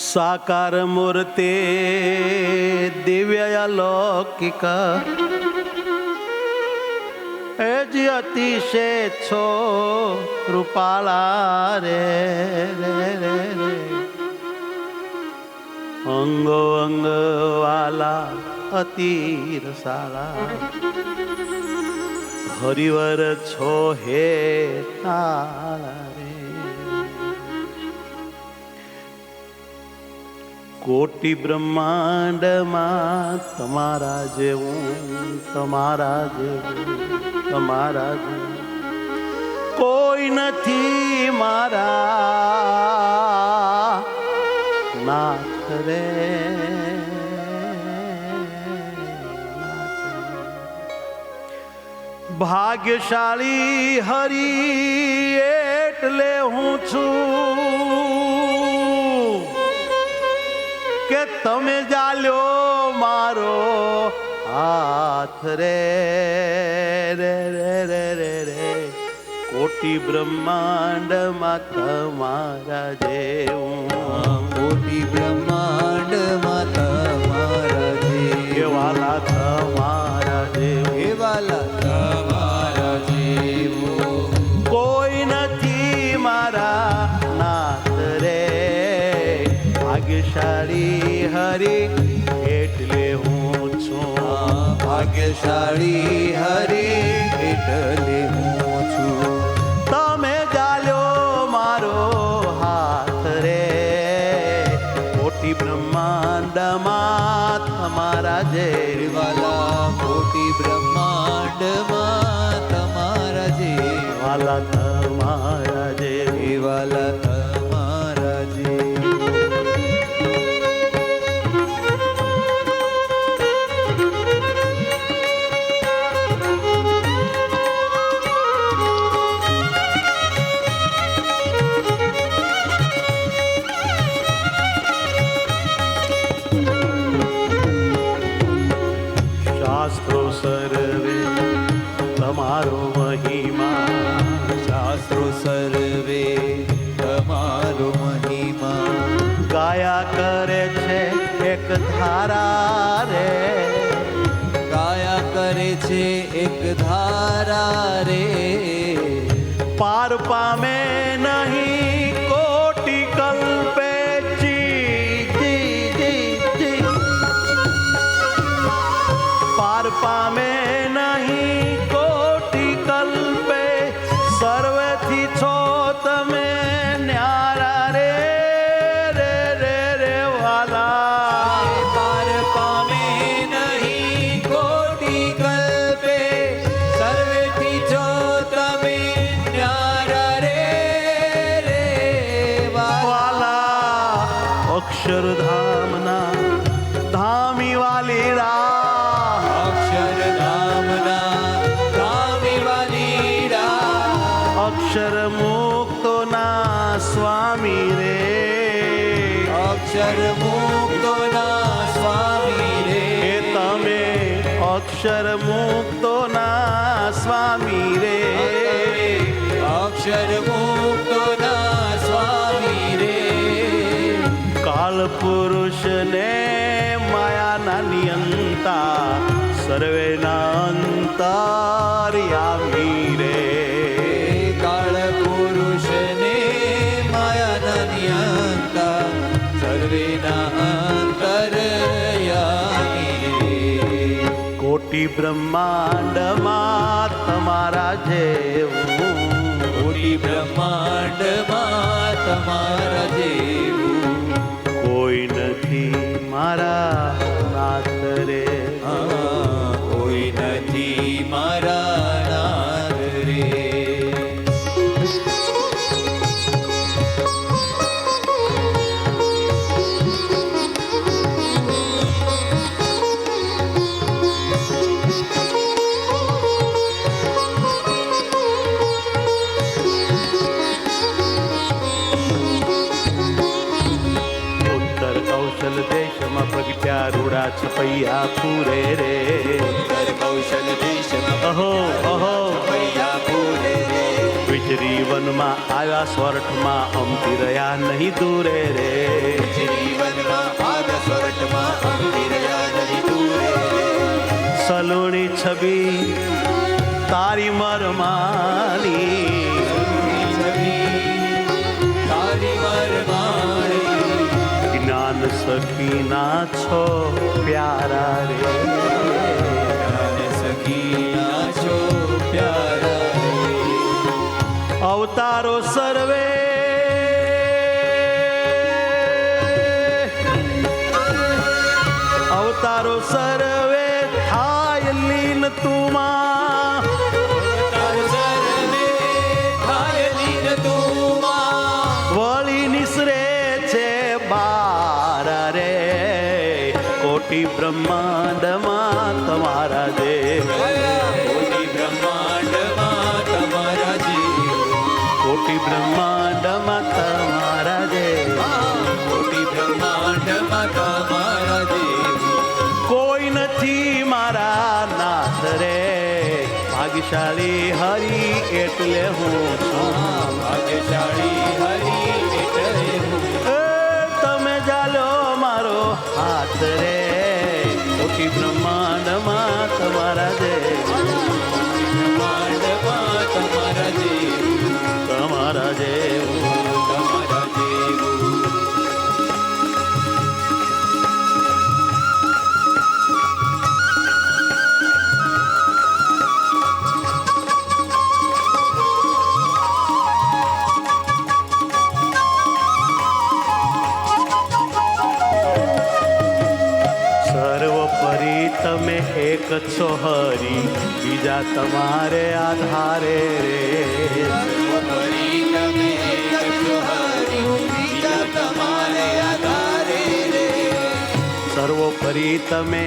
साकार मूर्ते दिव्य लौकिक जी अतिशय छो रूपाला रे रे रे रे अंगो अंग वाला अति रसाला हरिवर छो हे ताला रे कोटि ब्रह्मांड में तमारा जेवुं तमारा जेवुं कोई नथी मारा नाथ रे भाग्यशाली हरि एटले हूँ छू के तमे जाल्यो मारो हाथ रे रे रे रे रे रे कोटि ब्रह्मांड में तमारा जेवुं कोटि ब्रह्मांड में तमारा जेवुं वाला तमारा जेवुं वाला तमारा जेवुं कोई नथी मारा नाथ रे भाग्यशाली हरि एटले हूँ छूं भाग्यशाली हरि एटले हूँ छूं तमे जाल्यो मारो हाथ रे कोटि ब्रह्मांड में तमारा जेवाला कोटि ब्रह्मांड में तमारा जेवाला तमारा जेवाला तमारा जे शास्त्रो सर्वे तमारो महिमा शास्त्रो सर्वे तमारो महिमा गाया करे छे एक धारा रे गाया करे छे एक धारा रे पार पामे नहीं कोटि कल्पे जी जी जी जी पार पामे नहीं कोटि कल्पे सर्वथी छो तमे न्यारा रे रे रे रे वाला पार पामे नहीं कोटि कल्पे सर्वेथी छो तमे न्यारा रे रे वाला अक्षरधामना धामी वाली रा अक्षरधामना धामी वाली रा अक्षर मुक्तो ना स्वामी रे अक्षर मुक्तो ना स्वामी रे तमे अक्षर मुक्तो ना स्वामी रे अक्षर मुक्तो ना स्वामी रे काल पुरुष ने माया ना नियंता सर्वे ना अंतर्यामी रे काल पुरुष ने माया ना नियंता सर्वे ना अंतर्यामी रे कोटि ब्रह्मांड में तमारा जेवुं कोटि ब्रह्मांड में तमारा जेवुं कोई नथी मारा नाथ रे कोई नथी मारा नाथ रे उत्तर कौशल देश में प्रगट्या रूढ़ा छपैया पूरे रे उत्तर कौशल देश अहो अहो भैया पूरे रे विचरी वन में आया स्वरठ में अमती रया नहीं दूरे रे श्री છબી તારી મરમાલી તારી વરમાળી જ્ઞાન સખીના છો પ્યારા રે જ્ઞાન સખીના છો પ્યારા રે અવતારો સર્વે અવતારો સર્વે થાય લીન તુમાં તાર સર્વે થાય લીન તુમાં વળી નિસરે છે બાર રે કોટી બ્રહ્માંડમાં તમારા દેવ કોટી બ્રહ્માંડમાં તમારા જીવ કોટી બ્રહ્માંડમાં તમારા દેવ કોટી બ્રહ્માંડમાં તમારા જીવ કોઈ નથી મારા નાથ રે ભાગ્યશાળી હરી એટલે હું છું ભાગ્યશાળી હરી એટલે હું એ તમે જાલો મારો હાથ રે કોટી બ્રહ્માંડમાં તમારા દેવ બ્રહ્માંડમાં તમારા જીવ તમારા દેવ તમારા જીવ સર્વોપરી તમે એક છો હરી બીજા તમારે આધારે રે સર્વોપરી તમે એક છો હરી બીજા તમારે આધારે રે સર્વોપરી તમે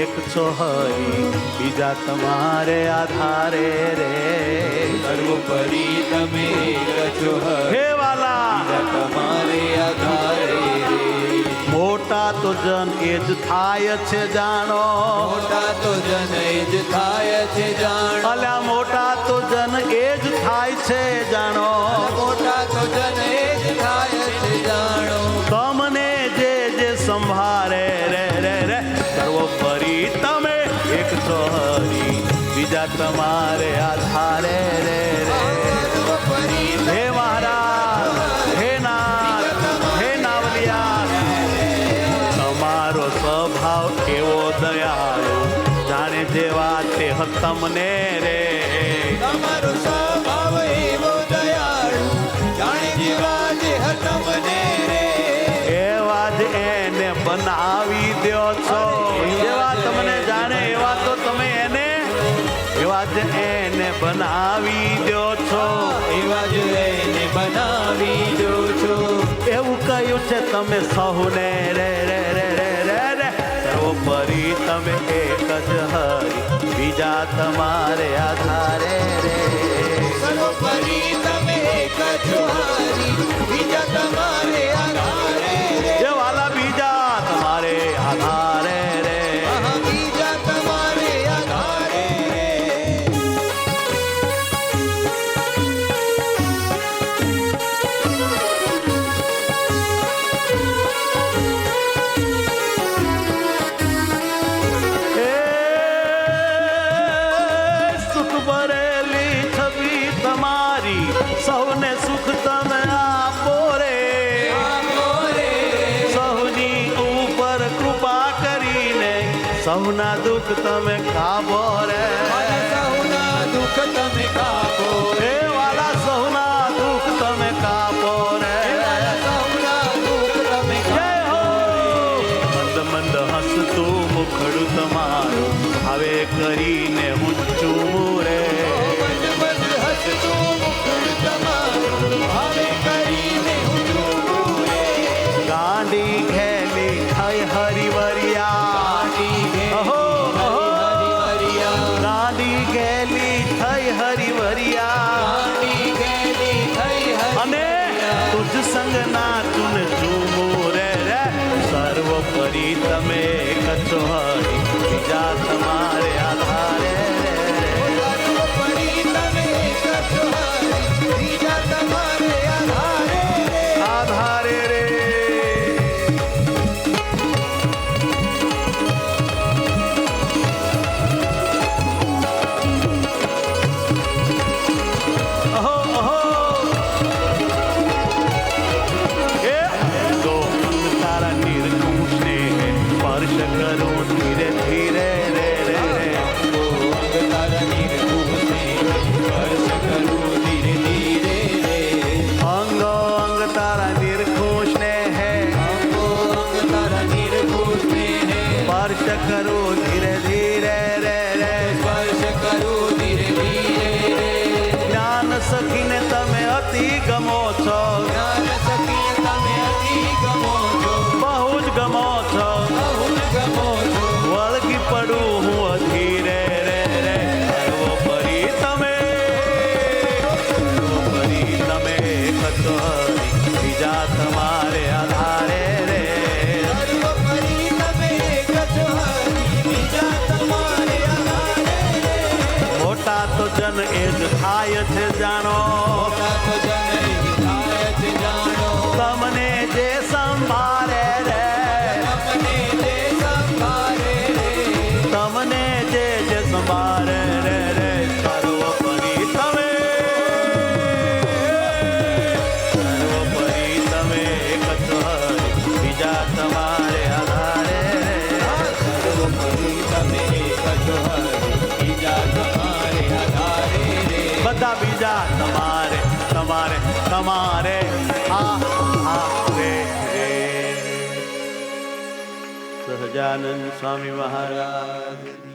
એક છો હરી બીજા તમારે આધારે રે સર્વોપરી તમે એક છો હરી હે વાલા બીજા તમારે આધારે રે મોટા તો જન એ જ થાય છે જાણો મોટા તો જન એ જ થાય છે જાણ અલ્યા મોટા તો જન એ જ થાય છે જાણો મોટા તો જન એ જ થાય છે જાણો તમને જે જે સંભાળે રે રે રે સર્વોપરી તમે એક છો હરી બીજા તમારે આધારે રે રે સર્વોપરી હે મહારાજ હે નાથ હે નાવલિયા તમારો સ્વભાવ કેવો દયાળુ જાણે જેવા તે તમને રે તમારો સ્વભાવ એવો દયાળુ જાણે જેવા જે તમને રે એવા જ એને બનાવી દ્યો છો જેવા તમને જાણે એવા તો તમે એને એવા જ એને બનાવી દ્યો છો એવા જ એને બનાવી દો છો એવું કહ્યું છે તમે સહુને રે રે રે રે રે રે સર્વોપરી તમે એક જ હરી બીજા તમારે આધારે રે સર્વોપરી તમે એક છો હરી બીજા તમારે આધારે રે એ વાલા બીજા તમારે આધારે રે બીજા તમારે આધારે રે એ સુખ ભરેલી છબી તમારી સૌને સુખ તમે આપો રે સૌની ઉપર કૃપા કરીને સૌના દુઃખ તમે કાબો રે સૌના દુઃખ તમે કાપો એ વાલા સૌના દુઃખ તમે કાપો રે સૌના દુઃખ તમે જય હો મંદ મંદ હસતું મુખડું તમારું હવે કરીને હું ચૂમું રે હસતું મુખડ તમારું હવે કરીને હું જોઉં રે ગાંડી ઘેલી થઈ હરિવરિયા અહો, અહો. ગાંડી ઘેલી થઈ હરિવરિયા અને તુજ સંગના તુન ચૂમું રે રે સર્વોપરી તમે કચો હરી બીજા તમારે આધારે રે કરું ધીરે ધીરે રે રે સ્પર્શ કરું ધીરે ધીરે રે જ્ઞાન સખીને તમે અતિ ગમો છો જ્ઞાન સખી તમે અતિ ગમો છો બહુ જ ગમો છો બહુ જ ગમો છો વળગી પડું હું અધીરે રે રે સર્વોપરી તમે કચોરી બીજા તમારે આધારે રે સર્વોપરી તમે એક છો હરી બીજા તમારે આધારે રે મોટા તો જન એ જ થાય છે જાણો મોટા તો જન એક થાય છે જાણો તમને જે સંભાળે રે તમને જે સંભાળે રે તમને જે સંભાળે રે રે સર્વોપરી તમે એક જ હરી બીજા તમારે આધારે સર્વોપરી તમે એક છો હરી બીજા તમારે આધારે રે બધા બીજા તમારે તમારે તમારે આ રે રે સહજાનંદ સ્વામી મહારાજ